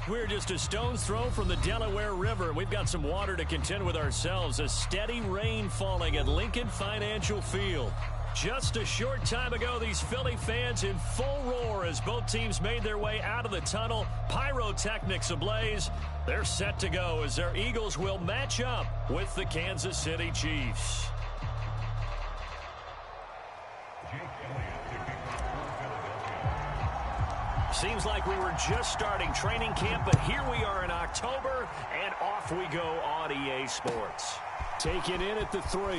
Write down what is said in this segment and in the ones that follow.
We're just a stone's throw from the Delaware River. We've got some water to contend with ourselves. A steady rain falling at Lincoln Financial Field. Just a short time ago, these Philly fans in full roar as both teams made their way out of the tunnel. Pyrotechnics ablaze. They're set to go as their Eagles will match up with the Kansas City Chiefs. Seems like we were just starting training camp, but here we are in October, and off we go on EA Sports. Taken in at the 3.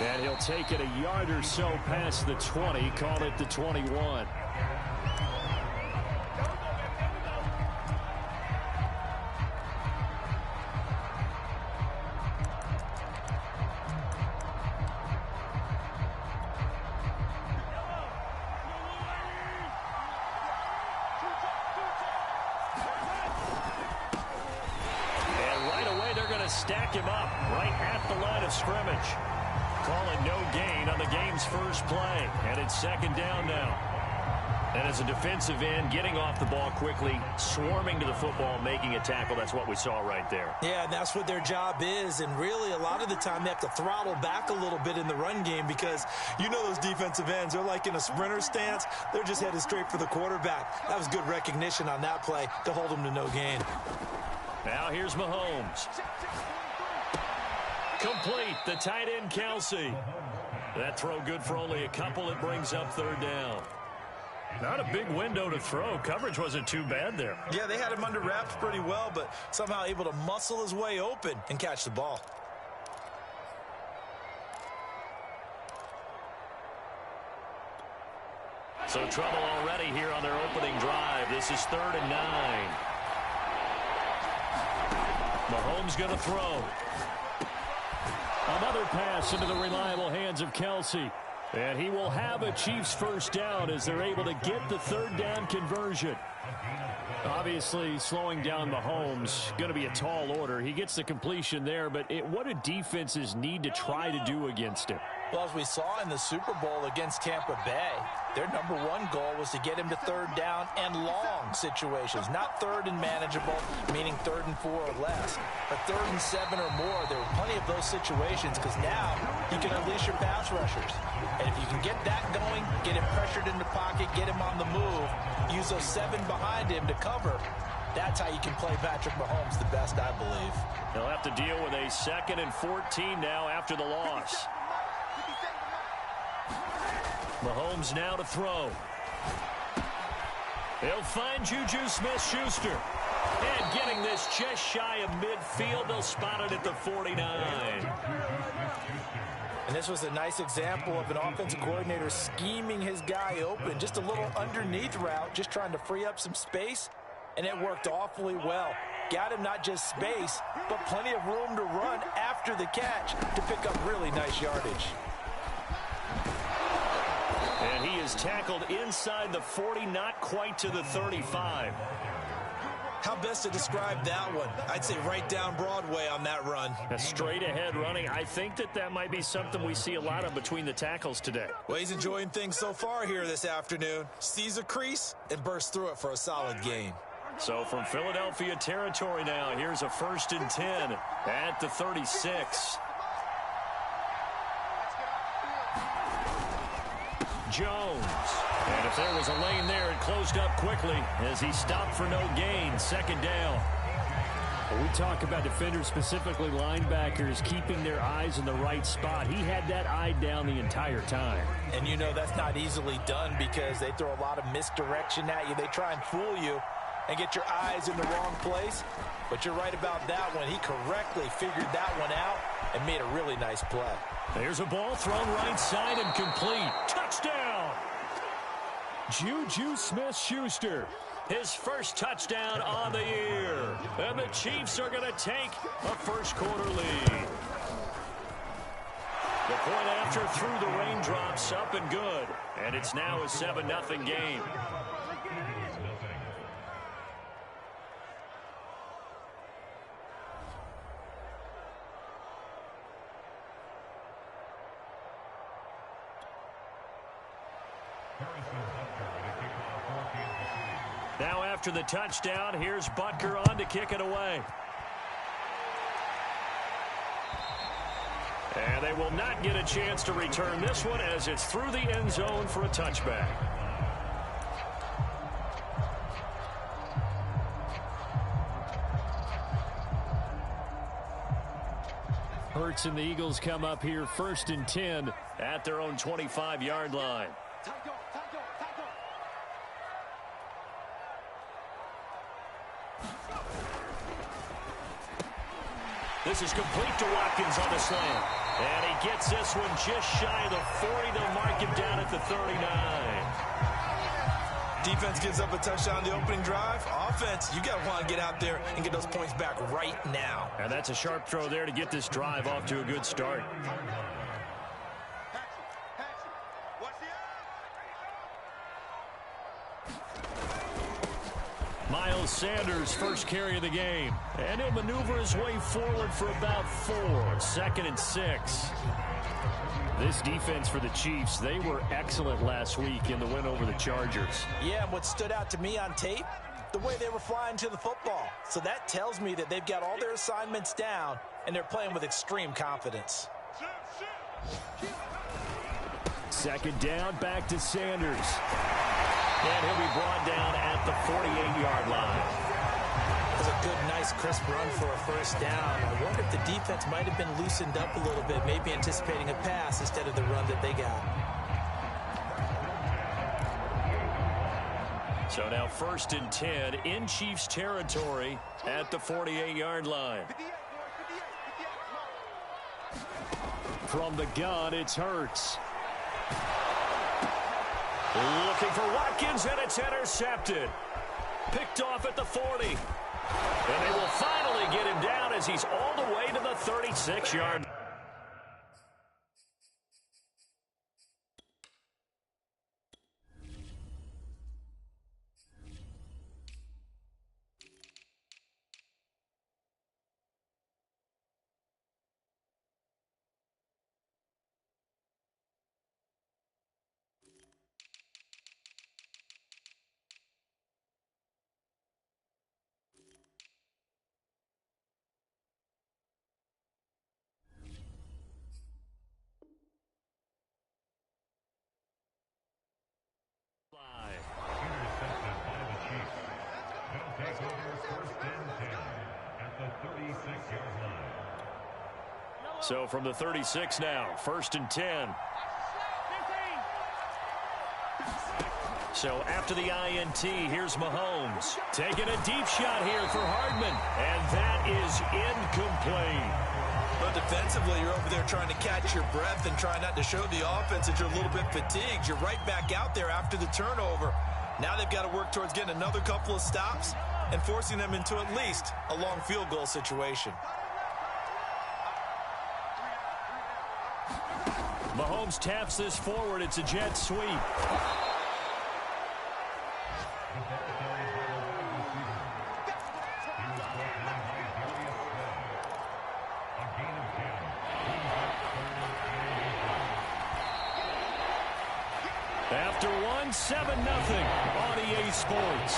And he'll take it a yard or so past the 20, call it the 21. Stack him up right at the line of scrimmage. Calling no gain on the game's first play. And it's second down now. And as a defensive end, getting off the ball quickly, swarming to the football, making a tackle. That's what we saw right there. Yeah, and that's what their job is. And really, a lot of the time, they have to throttle back a little bit in the run game because you know those defensive ends, they're like in a sprinter stance. They're just headed straight for the quarterback. That was good recognition on that play to hold them to no gain. Now here's Mahomes. Complete, the tight end, Kelsey. That throw good for only a couple. It brings up third down. Not a big window to throw. Coverage wasn't too bad there. Yeah, they had him under wraps pretty well, but somehow able to muscle his way open and catch the ball. So trouble already here on their opening drive. This is 3rd and 9. Mahomes going to throw. Another pass into the reliable hands of Kelsey. And he will have a Chiefs first down as they're able to get the third down conversion. Obviously, slowing down Mahomes, going to be a tall order. He gets the completion there, but what do defenses need to try to do against him? Well, as we saw in the Super Bowl against Tampa Bay, their #1 goal was to get him to third down and long situations, not third and manageable, meaning 3rd and 4 or less, but 3rd and 7 or more. There were plenty of those situations because now you can unleash your pass rushers. And if you can get that going, get him pressured in the pocket, get him on the move, use those 7 behind him to cover, that's how you can play Patrick Mahomes the best, I believe. He'll have to deal with a 2nd and 14 now after the loss. Mahomes now to throw. He'll find Juju Smith-Schuster. And getting this just shy of midfield, they'll spot it at the 49. And this was a nice example of an offensive coordinator scheming his guy open. Just a little underneath route, just trying to free up some space. And it worked awfully well. Got him not just space, but plenty of room to run after the catch to pick up really nice yardage. And he is tackled inside the 40, not quite to the 35. How best to describe that one? I'd say right down Broadway on that run. A straight ahead running. I think that might be something we see a lot of between the tackles today. Well, he's enjoying things so far here this afternoon. Sees a crease and bursts through it for a solid gain. So from Philadelphia territory now, here's a 1st and 10 at the 36. Jones. And if there was a lane there, it closed up quickly as he stopped for no gain. 2nd down. When we talk about defenders, specifically linebackers, keeping their eyes in the right spot. He had that eye down the entire time. And you know that's not easily done because they throw a lot of misdirection at you. They try and fool you and get your eyes in the wrong place. But you're right about that one. He correctly figured that one out and made a really nice play. There's a ball thrown right side and complete. Touchdown! Juju Smith-Schuster. His first touchdown on the year. And the Chiefs are going to take a first-quarter lead. The point after through the raindrops, up and good. And it's now a 7-0 game. Now after the touchdown, here's Butker on to kick it away. And they will not get a chance to return this one as it's through the end zone for a touchback. Hurts and the Eagles come up here 1st and 10 at their own 25-yard line. This is complete to Watkins on the slant. And he gets this one just shy of the 40. They'll mark him down at the 39. Defense gives up a touchdown on the opening drive. Offense, you got to want to get out there and get those points back right now. And that's a sharp throw there to get this drive off to a good start. Miles Sanders, first carry of the game. And he'll maneuver his way forward for about 4. 2nd and 6. This defense for the Chiefs, they were excellent last week in the win over the Chargers. Yeah, and what stood out to me on tape, the way they were flying to the football. So that tells me that they've got all their assignments down, and they're playing with extreme confidence. 2nd down, back to Sanders. And he'll be brought down at the 48-yard line. That was a good, nice, crisp run for a first down. I wonder if the defense might have been loosened up a little bit, maybe anticipating a pass instead of the run that they got. So now 1st and 10 in Chiefs territory at the 48-yard line. From the gun, it's Hurts. Looking for Watkins, and it's intercepted. Picked off at the 40. And they will finally get him down as he's all the way to the 36-yard line. So from the 36 now, 1st and 10. So after the INT, here's Mahomes. Taking a deep shot here for Hardman. And that is incomplete. But defensively, you're over there trying to catch your breath and try not to show the offense that you're a little bit fatigued. You're right back out there after the turnover. Now they've got to work towards getting another couple of stops and forcing them into at least a long field goal situation. Mahomes taps this forward. It's a jet sweep. After 1, 7-0 on EA Sports.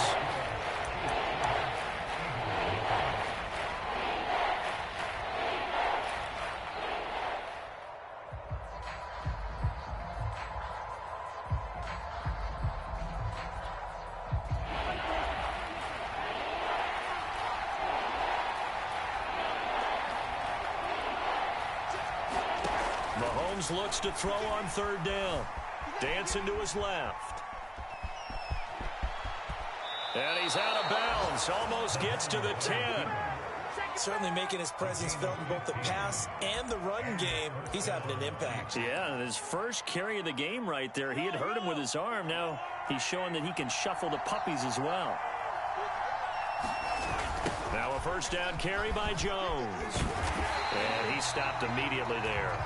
Mahomes looks to throw on 3rd down. Dancing to his left. And he's out of bounds. Almost gets to the 10. Certainly making his presence felt in both the pass and the run game. He's having an impact. Yeah, and his first carry of the game right there. He had hurt him with his arm. Now he's showing that he can shuffle the puppies as well. Now a 1st down carry by Jones. And he stopped immediately there.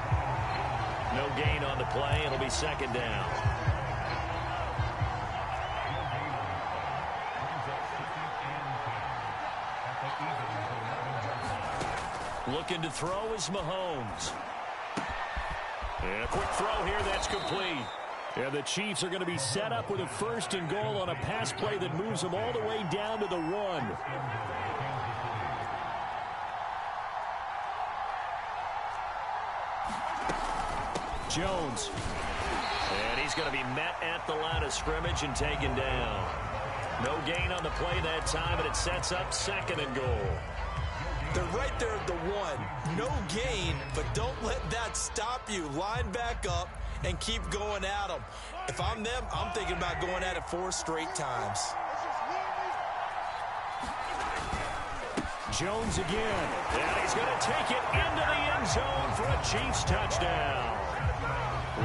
No gain on the play. It'll be 2nd down. Looking to throw is Mahomes. And a quick throw here that's complete. And the Chiefs are going to be set up with a 1st and goal on a pass play that moves them all the way down to the 1. Jones. And he's going to be met at the line of scrimmage and taken down. No gain on the play that time, and it sets up 2nd and goal. They're right there at the 1. No gain, but don't let that stop you. Line back up and keep going at them. If I'm them, I'm thinking about going at it 4 straight times. Jones again. And he's going to take it into the end zone for a Chiefs touchdown.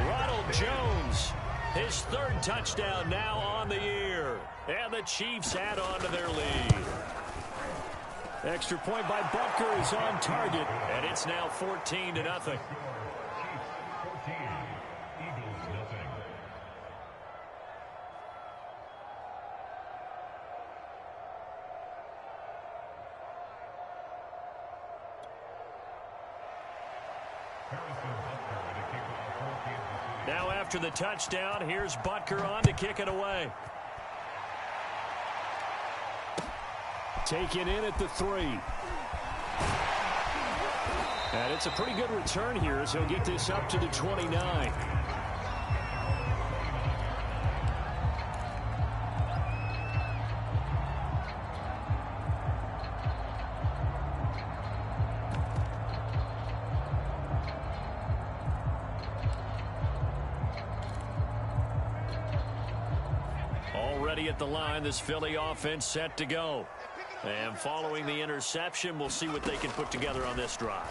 Ronald Jones, his 3rd touchdown now on the year. And the Chiefs add on to their lead. Extra point by Butker is on target, and it's now 14-0. Now after the touchdown, here's Butker on to kick it away. Taken in at the 3. And it's a pretty good return here as he'll get this up to the 29. Already at the line, this Philly offense set to go. And following the interception, we'll see what they can put together on this drive.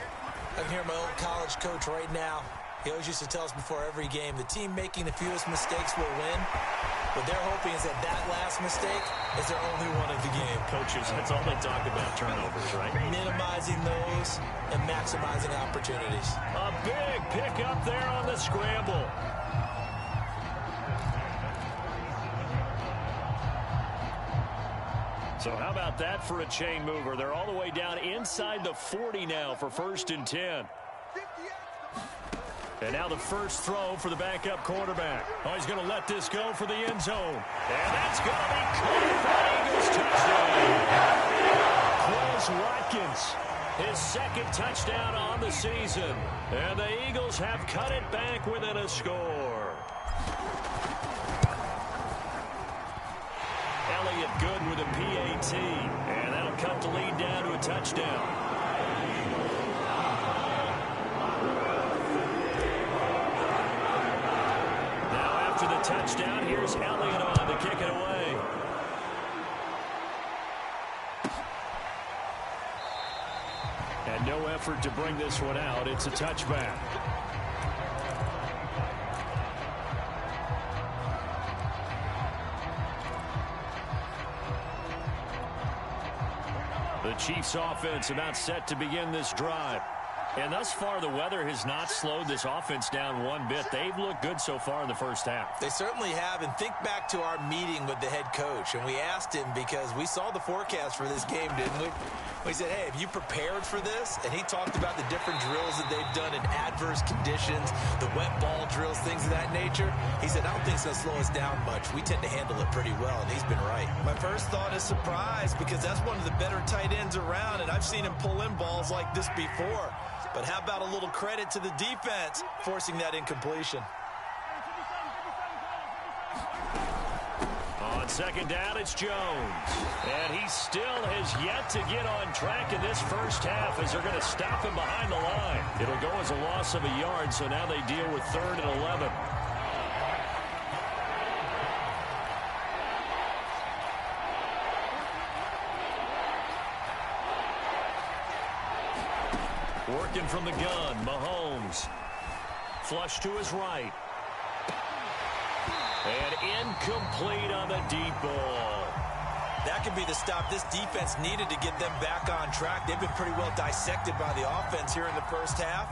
I can hear my old college coach right now. He always used to tell us before every game, the team making the fewest mistakes will win. What they're hoping is that last mistake is their only one of the game. Coaches, that's all they talk about, turnovers, right? Minimizing those and maximizing opportunities. A big pick up there on the scramble. So how about that for a chain mover? They're all the way down inside the 40 now for 1st and 10. And now the first throw for the backup quarterback. Oh, he's going to let this go for the end zone. And that's going to be caught for an Eagles touchdown. Quez Watkins, his 2nd touchdown on the season. And the Eagles have cut it back within a score. Elliott good with a PAT, and that'll cut the lead down to a touchdown. Now after the touchdown, here's Elliott on to kick it away. And no effort to bring this one out. It's a touchback. The Chiefs offense about set to begin this drive. And thus far, the weather has not slowed this offense down one bit. They've looked good so far in the first half. They certainly have. And think back to our meeting with the head coach. And we asked him because we saw the forecast for this game, didn't we? We said, hey, have you prepared for this? And he talked about the different drills that they've done in adverse conditions, the wet ball drills, things of that nature. He said, I don't think it's going to slow us down much. We tend to handle it pretty well, and he's been right. My first thought is surprise because that's one of the better tight ends around, and I've seen him pull in balls like this before. But how about a little credit to the defense forcing that incompletion? On 2nd down, it's Jones. And he still has yet to get on track in this first half as they're going to stop him behind the line. It'll go as a loss of a yard, so now they deal with 3rd and 11. Working from the gun, Mahomes. Flush to his right. And incomplete on the deep ball. That could be the stop this defense needed to get them back on track. They've been pretty well dissected by the offense here in the first half.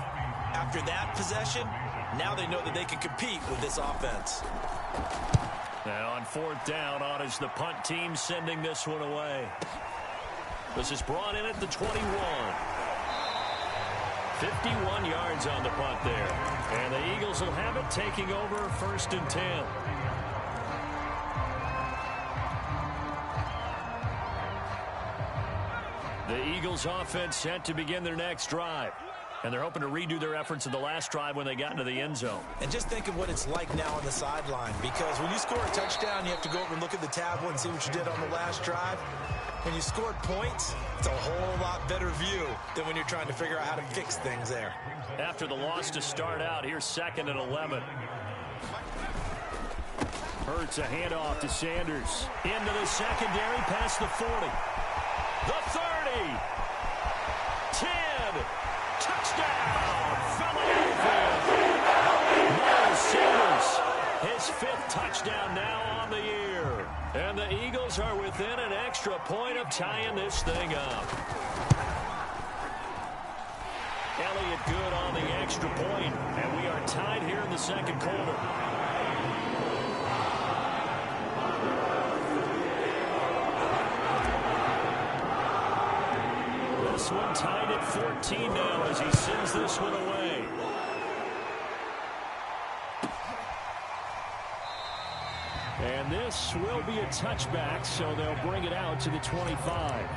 After that possession, now they know that they can compete with this offense. And on 4th down, on is the punt team sending this one away. This is brought in at the 21. 51 yards on the punt there. And the Eagles will have it, taking over 1st and 10. The Eagles offense set to begin their next drive. And they're hoping to redo their efforts in the last drive when they got into the end zone. And just think of what it's like now on the sideline, because when you score a touchdown, you have to go over and look at the tablet and see what you did on the last drive. When you scored points, it's a whole lot better view than when you're trying to figure out how to fix things there. After the loss to start out, here's 2nd and 11. Hurts a handoff to Sanders. Into the secondary, past the 40. The 30. 10. Touchdown, Philadelphia. Miles Sanders, his 5th touchdown now on the year. And the Eagles are within an extra point of tying this thing up. Elliott good on the extra point, and we are tied here in the 2nd quarter. This one tied at 14 now as he sends this one away. And this will be a touchback, so they'll bring it out to the 25.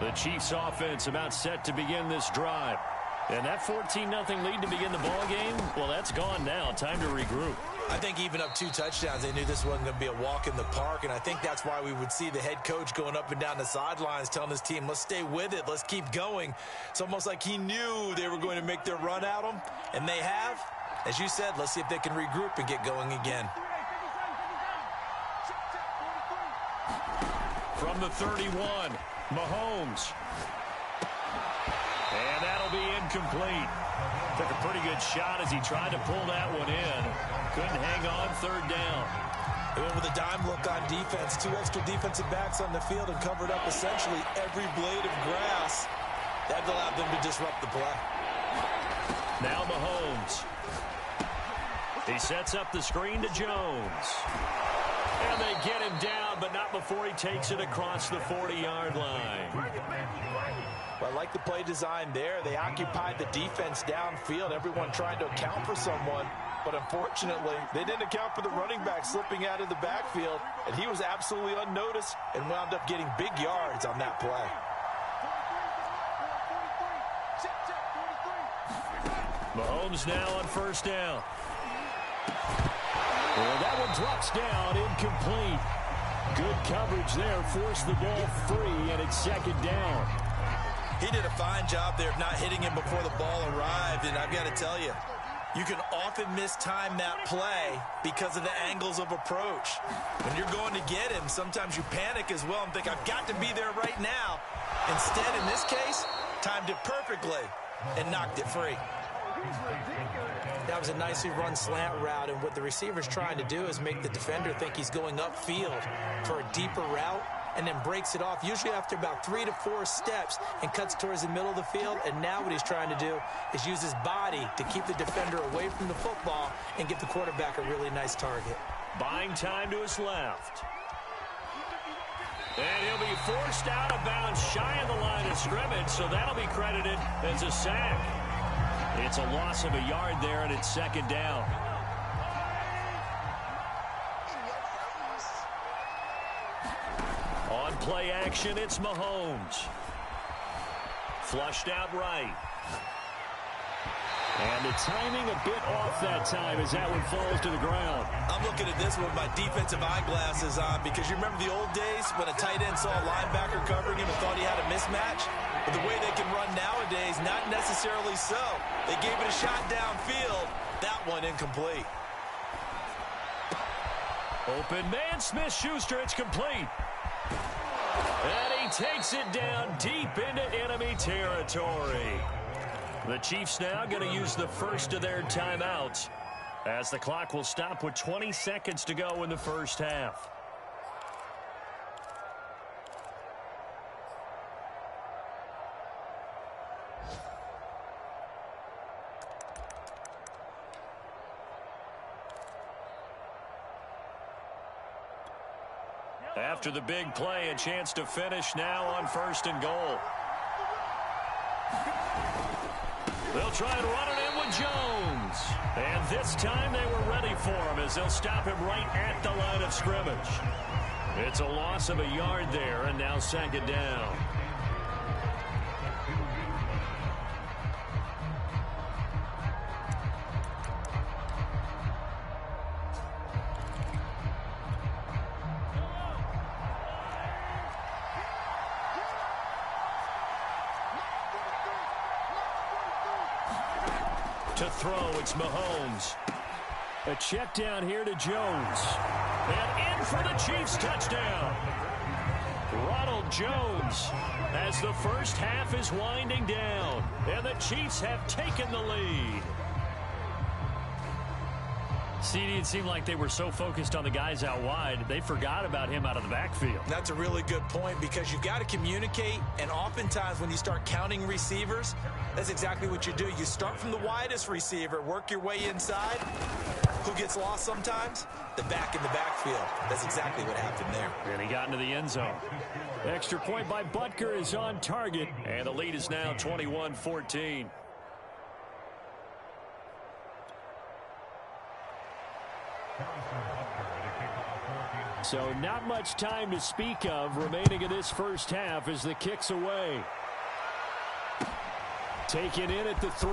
The Chiefs offense about set to begin this drive. And that 14-0 lead to begin the ball game, well, that's gone now. Time to regroup. I think even up 2 touchdowns, they knew this wasn't going to be a walk in the park, and I think that's why we would see the head coach going up and down the sidelines telling his team, let's stay with it, let's keep going. It's almost like he knew they were going to make their run at him, and they have. As you said, let's see if they can regroup and get going again. From the 31, Mahomes. And that'll be incomplete. Took a pretty good shot as he tried to pull that one in. Couldn't hang on 3rd down. They went with a dime look on defense. 2 extra defensive backs on the field and covered up essentially every blade of grass. That allowed them to disrupt the play. Now Mahomes. He sets up the screen to Jones. And they get him down, but not before he takes it across the 40-yard line. Well, I like the play design there. They occupied the defense downfield. Everyone trying to account for someone. But unfortunately, they didn't account for the running back slipping out of the backfield. And he was absolutely unnoticed and wound up getting big yards on that play. Mahomes now on 1st down. Well, that one drops down, incomplete. Good coverage there, forced the ball free, and it's 2nd down. He did a fine job there of not hitting him before the ball arrived, and I've got to tell you, you can often mistime that play because of the angles of approach. When you're going to get him, sometimes you panic as well and think, I've got to be there right now. Instead, in this case, timed it perfectly and knocked it free. That was a nicely run slant route, and what the receiver's trying to do is make the defender think he's going upfield for a deeper route, and then breaks it off, usually after about 3 to 4 steps, and cuts towards the middle of the field. And now what he's trying to do is use his body to keep the defender away from the football and give the quarterback a really nice target. Buying time to his left. And he'll be forced out of bounds shy of the line of scrimmage, so that'll be credited as a sack. It's a loss of a yard there, and it's 2nd down. On play action, it's Mahomes. Flushed out right. And the timing a bit off that time as that one falls to the ground. I'm looking at this one with my defensive eyeglasses on, because you remember the old days when a tight end saw a linebacker covering him and thought he had a mismatch? But the way they can run nowadays, not necessarily so. They gave it a shot downfield. That one incomplete. Open man, Smith-Schuster, it's complete. And he takes it down deep into enemy territory. The Chiefs now going to use the first of their timeouts as the clock will stop with 20 seconds to go in the first half. After the big play, a chance to finish now on 1st and goal. They'll try and run it in with Jones. And this time they were ready for him as they'll stop him right at the line of scrimmage. It's a loss of a yard there, and now 2nd down. To throw, it's Mahomes. A check down here to Jones. And in for the Chiefs touchdown. Ronald Jones as the first half is winding down. And the Chiefs have taken the lead. CD, it seemed like they were so focused on the guys out wide, they forgot about him out of the backfield. That's a really good point because you've got to communicate, and oftentimes when you start counting receivers, that's exactly what you do. You start from the widest receiver, work your way inside. Who gets lost sometimes? The back in the backfield. That's exactly what happened there. And he got into the end zone. Extra point by Butker is on target, and the lead is now 21-14. So not much time to speak of remaining in this first half as the kick's away. Taken in at the 3.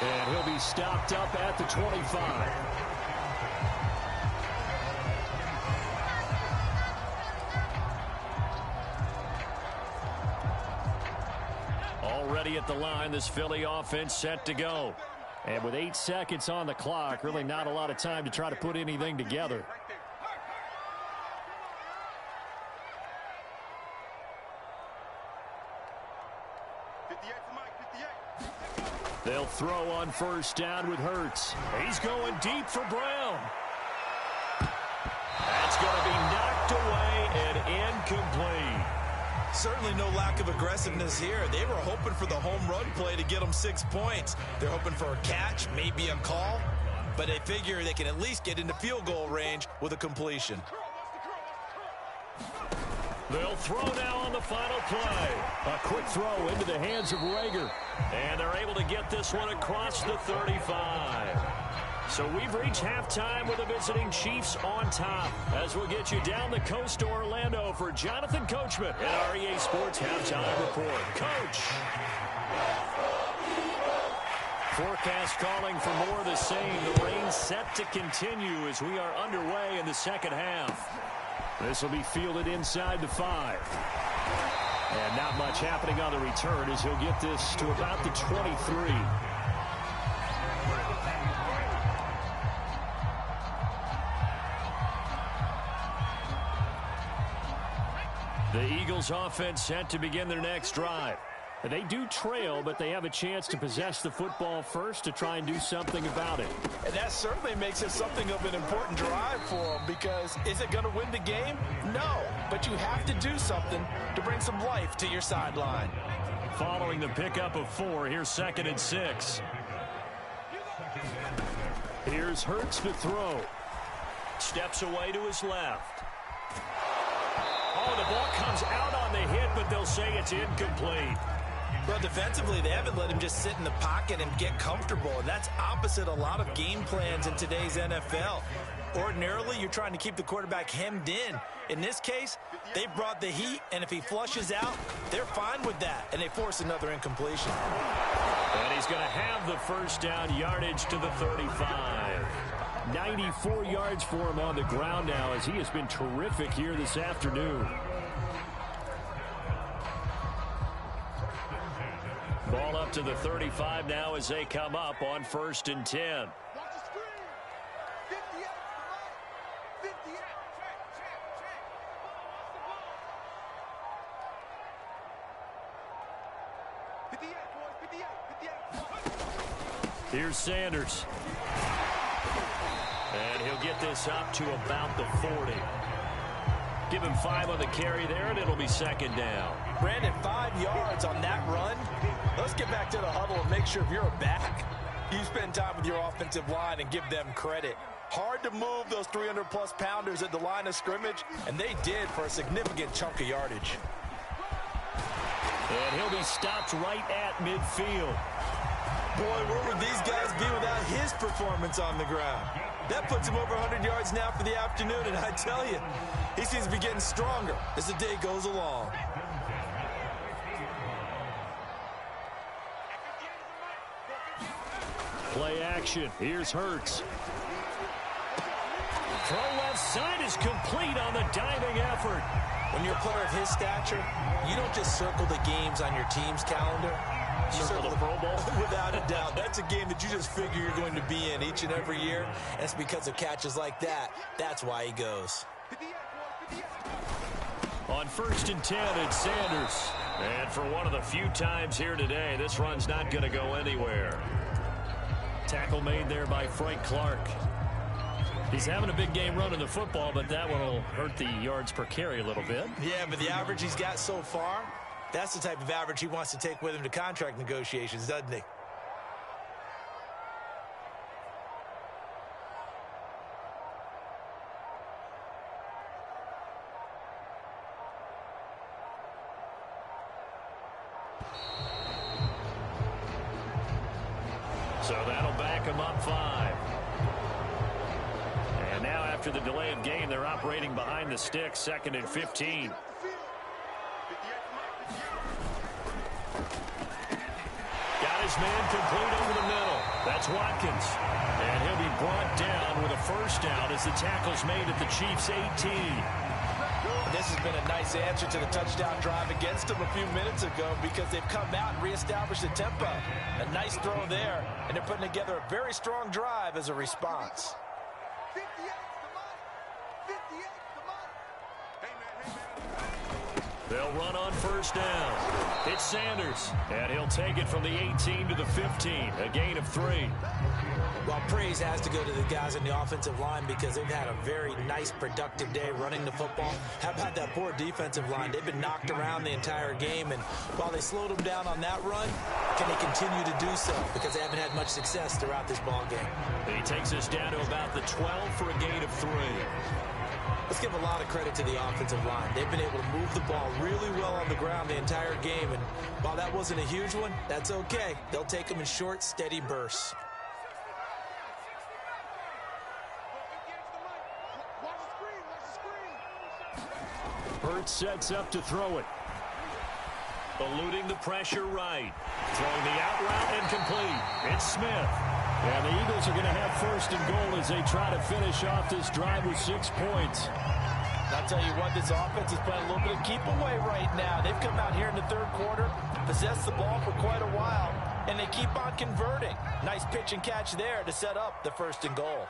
And he'll be stopped up at the 25. Already at the line, this Philly offense set to go. And with 8 seconds on the clock, really not a lot of time to try to put anything together. They'll throw on 1st down with Hurts. He's going deep for Brown. That's going to be knocked away and incomplete. Certainly no lack of aggressiveness here. They were hoping for the home run play to get them 6 points. They're hoping for a catch, maybe a call, but they figure they can at least get into field goal range with a completion. They'll throw now on the final play. A quick throw into the hands of Rager. And they're able to get this one across the 35. So we've reached halftime with the visiting Chiefs on top. As we'll get you down the coast to Orlando for Jonathan Coachman at REA Sports Halftime Report. Coach. Forecast calling for more of the same. The rain set to continue as we are underway in the second half. This will be fielded inside the 5. And not much happening on the return as he'll get this to about the 23. The Eagles offense set to begin their next drive. They do trail, but they have a chance to possess the football first to try and do something about it. And that certainly makes it something of an important drive for them because is it going to win the game? No, but you have to do something to bring some life to your sideline. Following the pickup of 4, here's 2nd and 6. Here's Hurts to throw. Steps away to his left. Oh, the ball comes out on the hit, but they'll say it's incomplete. Well, defensively, they haven't let him just sit in the pocket and get comfortable, and that's opposite a lot of game plans in today's NFL. Ordinarily, you're trying to keep the quarterback hemmed in. In this case, they brought the heat, and if he flushes out, they're fine with that, and they force another incompletion. And he's going to have the first down yardage to the 35. 94 yards for him on the ground now as he has been terrific here this afternoon. Ball up to the 35 now as they come up on 1st and 10. Here's Sanders. And he'll get this up to about the 40. Give him 5 on the carry there, and it'll be 2nd down. Brandon, 5 yards on that run. Let's get back to the huddle and make sure if you're a back, you spend time with your offensive line and give them credit. Hard to move those 300-plus pounders at the line of scrimmage, and they did for a significant chunk of yardage. And he'll be stopped right at midfield. Boy, where would these guys be without his performance on the ground? That puts him over 100 yards now for the afternoon, and I tell you, he seems to be getting stronger as the day goes along. Play action. Here's Hurts. Throw left side is complete on the diving effort. When you're a player of his stature, you don't just circle the games on your team's calendar. You circle the Pro Bowl. Without a doubt. That's a game that you just figure you're going to be in each and every year. And it's because of catches like that. That's why he goes. On 1st and 10, it's Sanders. And for one of the few times here today, this run's not going to go anywhere. Tackle made there by Frank Clark. He's having a big game running the football, but that one will hurt the yards per carry a little bit. Yeah, but the average he's got so far, that's the type of average he wants to take with him to contract negotiations, doesn't he? So that'll back him up 5. And now after the delay of game, they're operating behind the sticks, 2nd and 15. Got his man complete over the middle. That's Watkins. And he'll be brought down with a first down as the tackle's made at the Chiefs' 18. This has been a nice answer to the touchdown drive against them a few minutes ago because they've come out and reestablished the tempo. A nice throw there, and they're putting together a very strong drive as a response. They'll run on first down. It's Sanders, and he'll take it from the 18 to the 15, a gain of 3. Well, praise has to go to the guys on the offensive line because they've had a very nice, productive day running the football. How about that poor defensive line? They've been knocked around the entire game, and while they slowed them down on that run, can they continue to do so? Because they haven't had much success throughout this ball game. He takes us down to about the 12 for a gain of 3. Let's give a lot of credit to the offensive line. They've been able to move the ball really well on the ground the entire game, and while that wasn't a huge one, that's okay. They'll take them in short, steady bursts. Hurts sets up to throw it. Eluding the pressure right. Throwing the out route and complete. It's Smith. And the Eagles are going to have 1st and goal as they try to finish off this drive with 6 points. I'll tell you what, this offense is playing a little bit of keep away right now. They've come out here in the 3rd quarter, possessed the ball for quite a while, and they keep on converting. Nice pitch and catch there to set up the 1st and goal.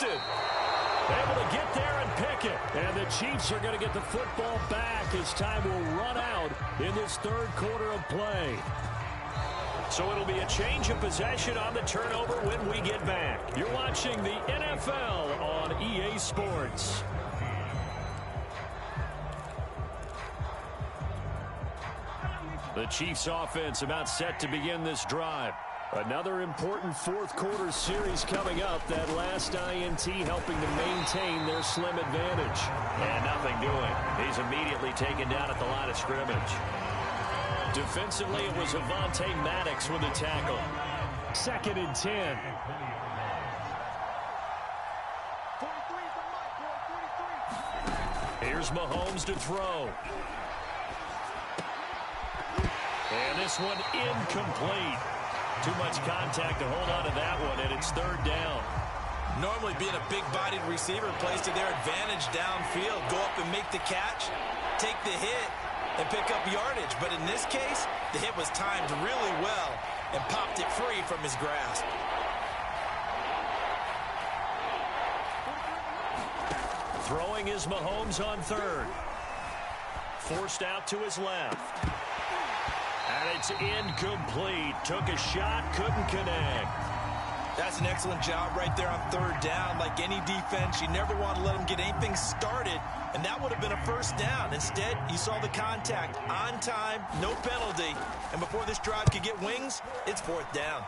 Able to get there and pick it. And the Chiefs are going to get the football back as time will run out in this 3rd quarter of play. So it'll be a change of possession on the turnover when we get back. You're watching the NFL on EA Sports. The Chiefs offense about set to begin this drive. Another important 4th quarter series coming up. That last INT helping to maintain their slim advantage. And nothing doing. He's immediately taken down at the line of scrimmage. Defensively, it was Avonte Maddox with the tackle. 2nd and 10. Here's Mahomes to throw. And this one incomplete. Too much contact to hold on to that one, and it's 3rd down. Normally being a big-bodied receiver plays to their advantage downfield. Go up and make the catch, take the hit, and pick up yardage. But in this case, the hit was timed really well and popped it free from his grasp. Throwing is Mahomes on 3rd. Forced out to his left. And it's incomplete. Took a shot, couldn't connect. That's an excellent job right there on third down. Like any defense, you never want to let them get anything started, and that would have been a first down. Instead, you saw the contact on time, no penalty, and before this drive could get wings, it's fourth down.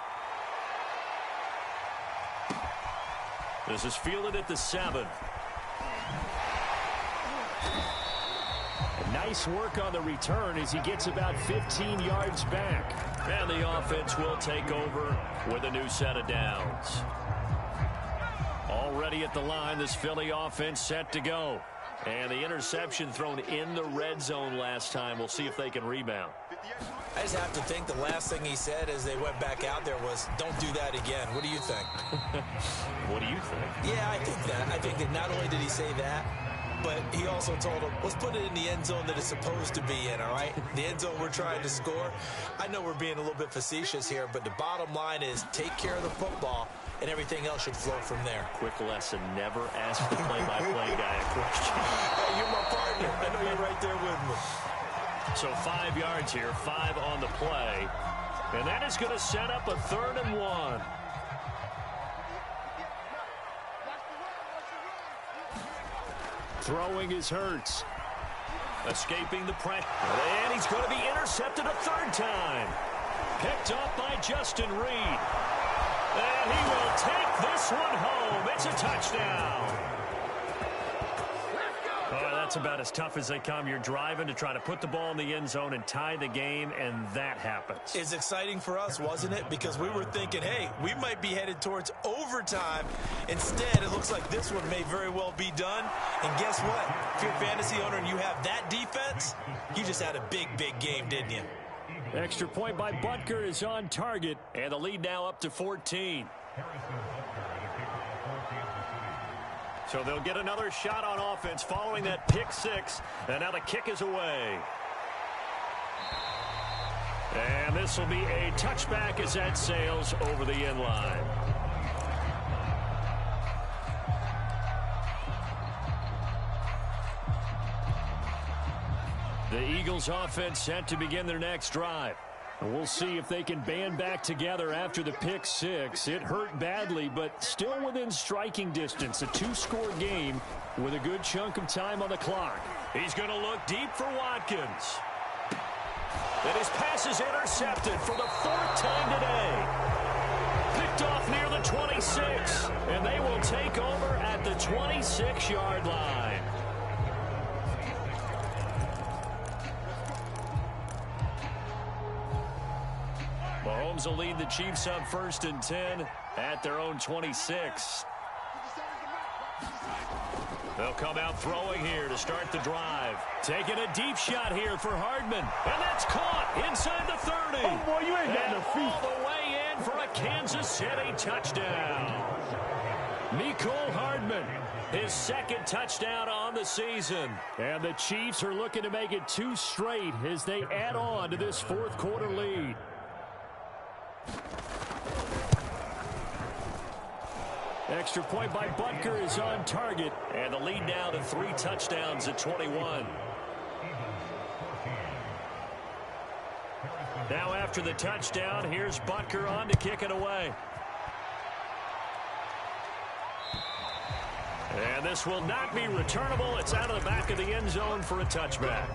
This is fielded at the 7. Nice work on the return as he gets about 15 yards back. And the offense will take over with a new set of downs. Already at the line, this Philly offense set to go. And the interception thrown in the red zone last time. We'll see if they can rebound. I just have to think the last thing he said as they went back out there was, don't do that again. What do you think? What do you think? Yeah, I think that. I think that not only did he say that, but he also told him, let's put it in the end zone that it's supposed to be in, all right? The end zone we're trying to score. I know we're being a little bit facetious here, but the bottom line is take care of the football, and everything else should flow from there. Quick lesson, never ask the play-by-play guy a question. Hey, you're my partner. I know you're right there with me. So 5 yards here, 5 on the play. And that is going to set up a 3rd and 1. Throwing is Hurts. Escaping the pressure. And he's going to be intercepted a 3rd time. Picked up by Justin Reed. And he will take this one home. It's a touchdown. Oh, that's about as tough as they come. You're driving to try to put the ball in the end zone and tie the game, and that happens. It's exciting for us, wasn't it? Because we were thinking, hey, we might be headed towards overtime. Instead, it looks like this one may very well be done. And guess what? If you're a fantasy owner and you have that defense, you just had a big, big game, didn't you? Extra point by Butker is on target, and the lead now up to 14. So they'll get another shot on offense following that pick 6, and now the kick is away. And this will be a touchback as that sails over the end line. The Eagles offense set to begin their next drive. We'll see if they can band back together after the pick 6. It hurt badly, but still within striking distance. A 2-score game with a good chunk of time on the clock. He's going to look deep for Watkins. And his pass is intercepted for the 4th time today. Picked off near the 26, and they will take over at the 26-yard line. Mahomes will lead the Chiefs up 1st and 10 at their own 26. They'll come out throwing here to start the drive. Taking a deep shot here for Hardman. And that's caught inside the 30. Oh, boy, you ain't got no feet. All the way in for a Kansas City touchdown. Mecole Hardman, his 2nd touchdown on the season. And the Chiefs are looking to make it 2 straight as they add on to this 4th quarter lead. Extra point by Butker is on target, and the lead now to 3 touchdowns at 21. Now after the touchdown, here's Butker on to kick it away. And this will not be returnable. It's out of the back of the end zone for a touchback.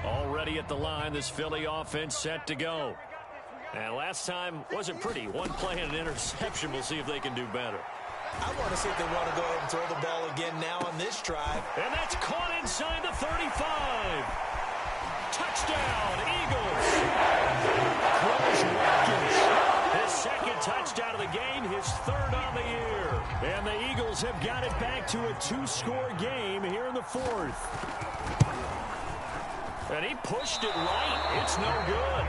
Already at the line, this Philly offense set to go. And last time wasn't pretty. 1 play and an interception. We'll see if they can do better. I want to see if they want to go ahead and throw the ball again now on this drive. And that's caught inside the 35. Touchdown, Eagles. Chris Watkins, his 2nd touchdown of the game, his 3rd on the year. And the Eagles have got it back to a 2-score game here in the 4th. And he pushed it right. It's no good.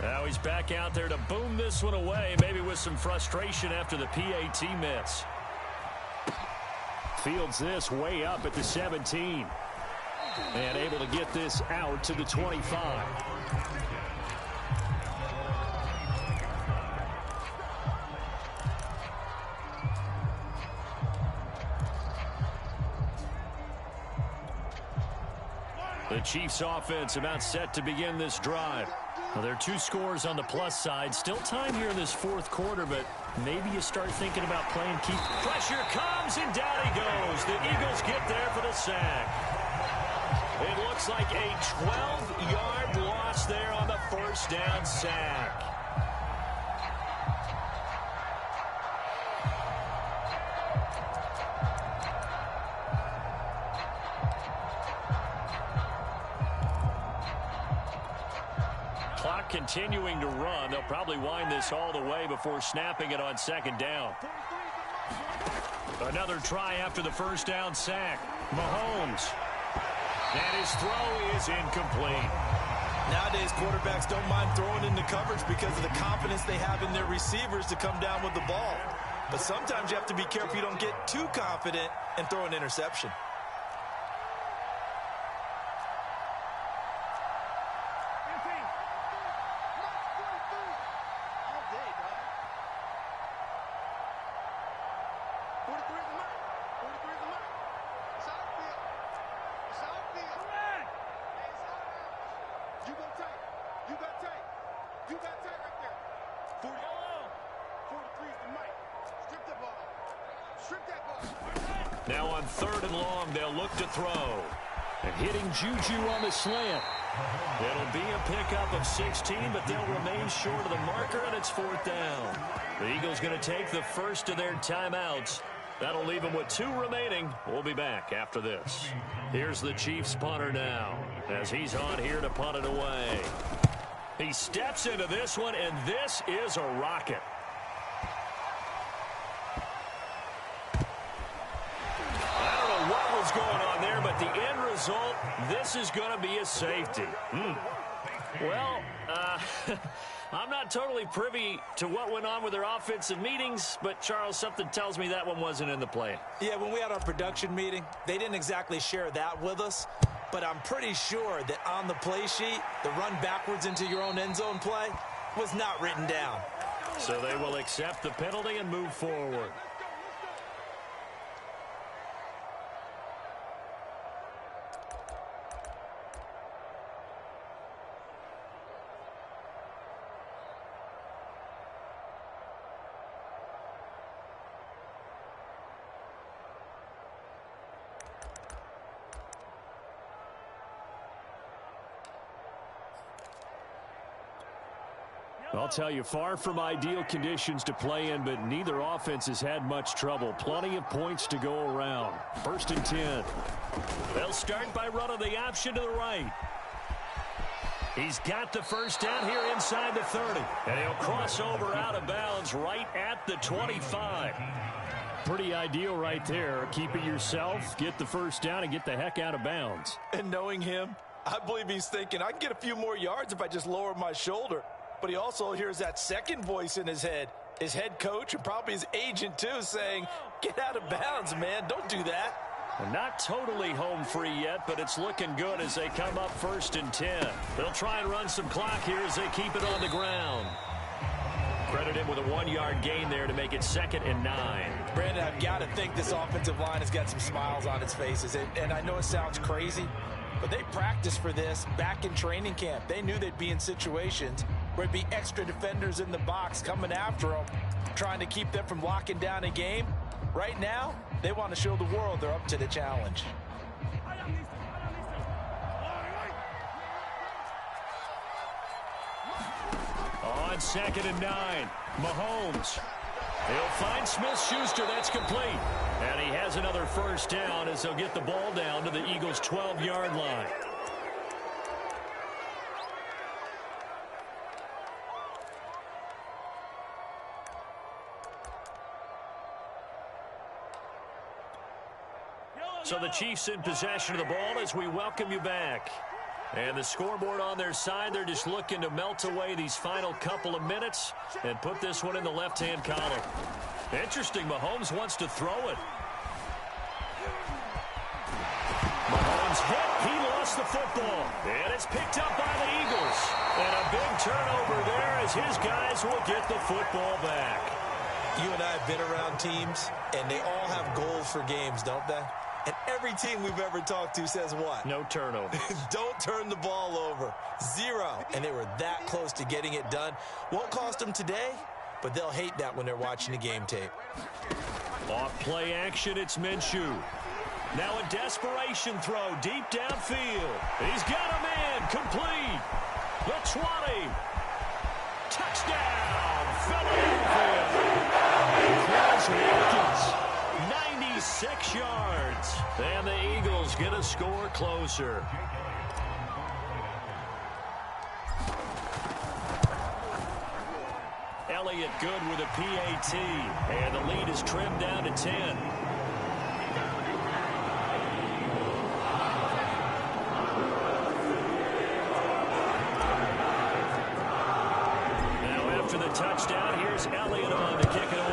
Now he's back out there to boom this one away, maybe with some frustration after the PAT miss. Fields this way up at the 17. And able to get this out to the 25. The Chiefs offense about set to begin this drive. Well, there are 2 scores on the plus side. Still time here in this fourth quarter, but maybe you start thinking about playing keep. Pressure comes, and down he goes. The Eagles get there for the sack. It looks like a 12-yard loss there on the first down sack. Clock continuing to run. They'll probably wind this all the way before snapping it on second down. Another try after the first down sack. Mahomes. And his throw is incomplete. Nowadays, quarterbacks don't mind throwing into coverage because of the confidence they have in their receivers to come down with the ball. But sometimes you have to be careful you don't get too confident and throw an interception. Now on 3rd and long, they'll look to throw. And hitting Juju on the slant. It'll be a pickup of 16, but they'll remain short of the marker, and it's 4th down. The Eagles going to take the first of their timeouts. That'll leave them with 2 remaining. We'll be back after this. Here's the Chiefs punter now, as he's on here to punt it away. He steps into this one, and this is a rocket. Going on there, but the end result, this is going to be a safety. Well, I'm not totally privy to what went on with their offensive meetings, but Charles, something tells me that one wasn't in the plan. Yeah, when we had our production meeting, they didn't exactly share that with us, but I'm pretty sure that on the play sheet, the run backwards into your own end zone play was not written down. So they will accept the penalty and move forward. I'll tell you, far from ideal conditions to play in, but neither offense has had much trouble. Plenty of points to go around. 1st and 10. They'll start by running the option to the right. He's got the first down here inside the 30. And he'll cross over out of bounds right at the 25. Pretty ideal right there. Keep it yourself, get the first down, and get the heck out of bounds. And knowing him, I believe he's thinking, I can get a few more yards if I just lower my shoulder. But he also hears that second voice in his head coach and probably his agent too, saying, get out of bounds, man. Don't do that. Well, not totally home free yet, but it's looking good as they come up 1st and 10. They'll try and run some clock here as they keep it on the ground. Credit him with a 1-yard gain there to make it 2nd and 9. Brandon, I've got to think this offensive line has got some smiles on its faces. And I know it sounds crazy, but they practiced for this back in training camp. They knew they'd be in situations where it'd be extra defenders in the box coming after them, trying to keep them from locking down a game. Right now, they want to show the world they're up to the challenge. On 2nd and 9, Mahomes. He'll find Smith-Schuster. That's complete. And he has another first down as they'll get the ball down to the Eagles' 12-yard line. So the Chiefs in possession of the ball as we welcome you back. And the scoreboard on their side, they're just looking to melt away these final couple of minutes and put this one in the left-hand column. Interesting, Mahomes wants to throw it. football. And it's picked up by the Eagles. And a big turnover there as his guys will get the football back. You and I have been around teams, and they all have goals for games, don't they? And every team we've ever talked to says what? No turnovers. Don't turn the ball over. 0. And they were that close to getting it done. Won't cost them today, but they'll hate that when they're watching the game tape. Off play action, it's Minshew. Now a desperation throw deep downfield. He's got him in. Complete. The 20. Touchdown, Philadelphia. Chris Watkins. 96 yards. And the Eagles get a score closer. Elliott good with a PAT. And the lead is trimmed down to 10. Now after the touchdown, here's Elliott on to kick it away.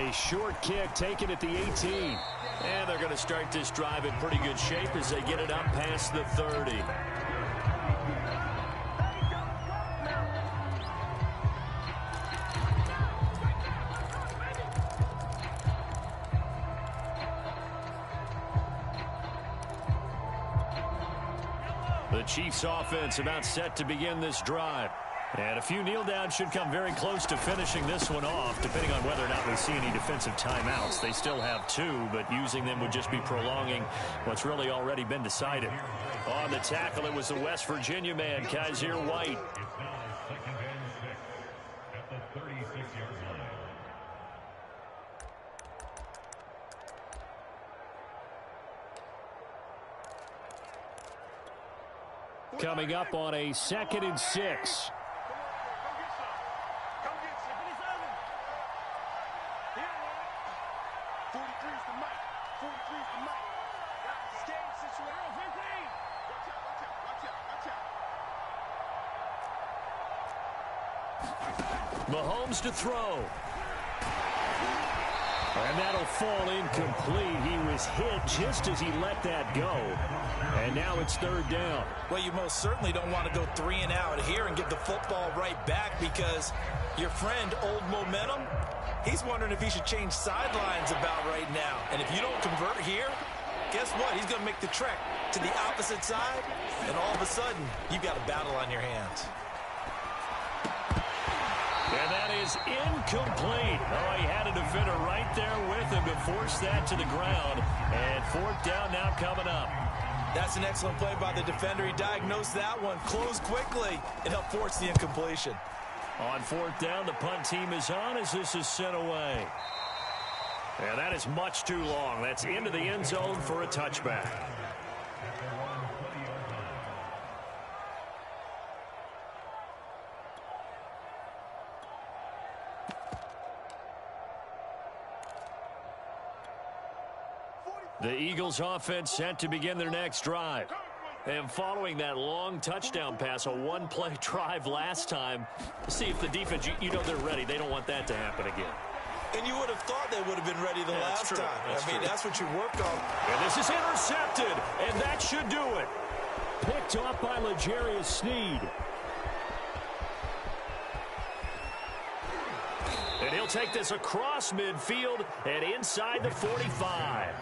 A short kick taken at the 18. And they're going to start this drive in pretty good shape as they get it up past the 30. The Chiefs offense about set to begin this drive. And a few kneel downs should come very close to finishing this one off, depending on whether or not we see any defensive timeouts. They still have 2, but using them would just be prolonging what's really already been decided. On the tackle, it was the West Virginia man, Kaiser White. Coming up on a 2nd and 6. Mahomes to throw. And that'll fall incomplete. He was hit just as he let that go. And now it's 3rd down. Well, you most certainly don't want to go 3 and out here and give the football right back because your friend, Old Momentum, he's wondering if he should change sidelines about right now. And if you don't convert here, guess what? He's going to make the trek to the opposite side, and all of a sudden, you've got a battle on your hands. And that is incomplete. Oh, he had a defender right there with him to force that to the ground. And 4th down now coming up. That's an excellent play by the defender. He diagnosed that one, closed quickly, and helped force the incompletion. On 4th down, the punt team is on as this is sent away. And that is much too long. That's into the end zone for a touchback. The Eagles offense set to begin their next drive. And following that long touchdown pass, a one-play drive last time, see if the defense, you know they're ready. They don't want that to happen again. And you would have thought they would have been ready the last time. That's what you work on. And this is intercepted, and that should do it. Picked off by L'Jarius Sneed. And he'll take this across midfield and inside the 45.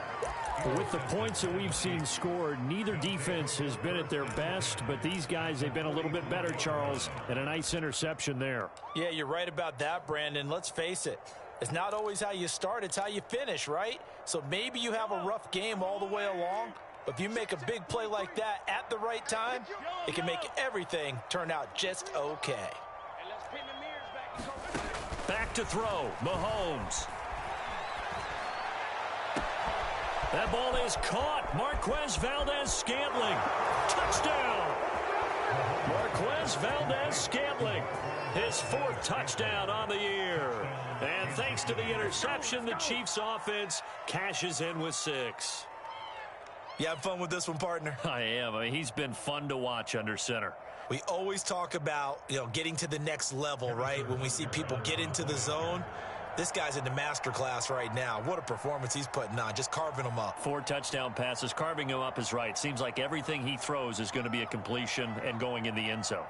With the points that we've seen scored, neither defense has been at their best, but these guys, they've been a little bit better, Charles, and a nice interception there. Yeah, you're right about that, Brandon. Let's face it. It's not always how you start, it's how you finish, right? So maybe you have a rough game all the way along, but if you make a big play like that at the right time, it can make everything turn out just okay. Back to throw, Mahomes. That ball is caught. Marquez Valdez-Scantling. Touchdown. Marquez Valdez-Scantling. His 4th touchdown on the year. And thanks to the interception, the Chiefs offense cashes in with 6. You have fun with this one, partner? I am. He's been fun to watch under center. We always talk about, getting to the next level, right? When we see people get into the zone. This guy's in the master class right now. What a performance he's putting on, just carving them up. 4 touchdown passes. Carving him up is right. Seems like everything he throws is going to be a completion and going in the end zone.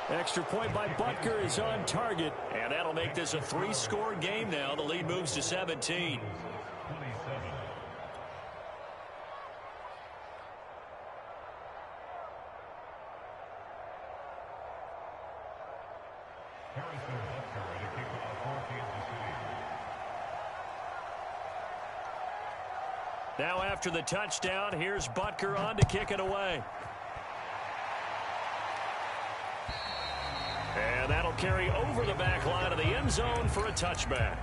Extra point by Butker is on target. And that'll make this a 3-score game now. The lead moves to 17. Now after the touchdown, here's Butker on to kick it away. And that'll carry over the back line of the end zone for a touchback.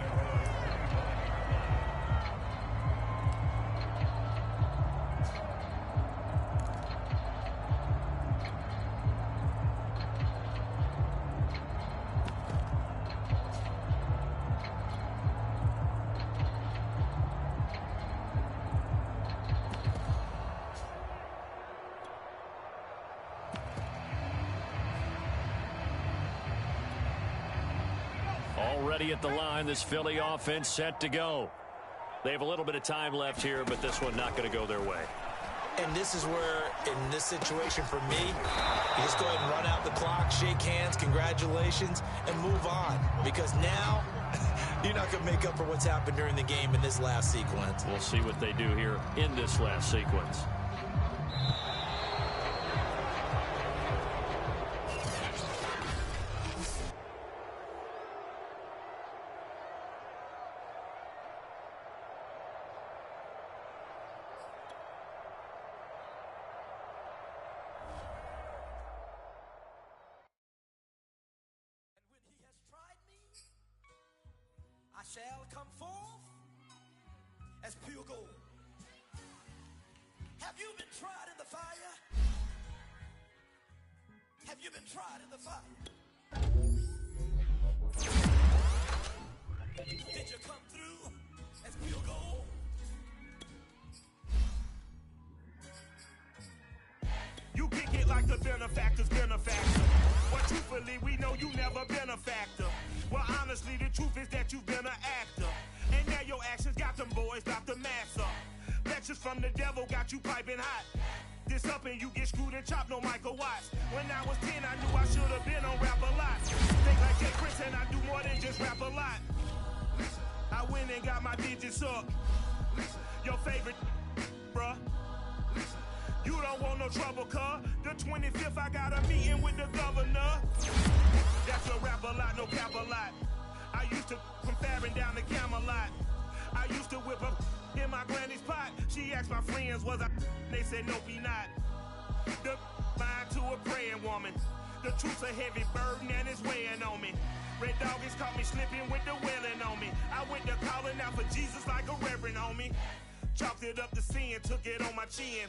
Already at the line, this Philly offense set to go. They have a little bit of time left here, but this one not going to go their way. And this is where, in this situation for me, you just go ahead and run out the clock, shake hands, congratulations, and move on. Because now, you're not going to make up for what's happened during the game in this last sequence. We'll see what they do here in this last sequence. Shall come forth as pure gold. Have you been tried in the fire? Have you been tried in the fire? Did you come through as pure gold? You kick it like the benefactor's benefactor. But truthfully, we know you never been a factor. Well, honestly, the truth is that you've been an actor. And now your actions got them boys drop the mask up. Lectures from the devil got you piping hot. This up and you get screwed and chopped, no Michael Watts. When I was 10, I knew I should have been on rap a lot. Think like Jay Prince and I do more than just rap a lot. I went and got my digits up. Your favorite, bruh. You don't want no trouble, cuz. The 25th, I got a meeting with the governor. That's a rap a lot, no cap a lot. I used to from Farron down to Camelot. I used to whip up in my granny's pot. She asked my friends, was I? They said, nope, he not. The line to a praying woman. The truth's a heavy burden and it's weighing on me. Red Doggies caught me slipping with the wailing on me. I went to calling out for Jesus like a reverend on me. Chalked it up to sin, took it on my chin.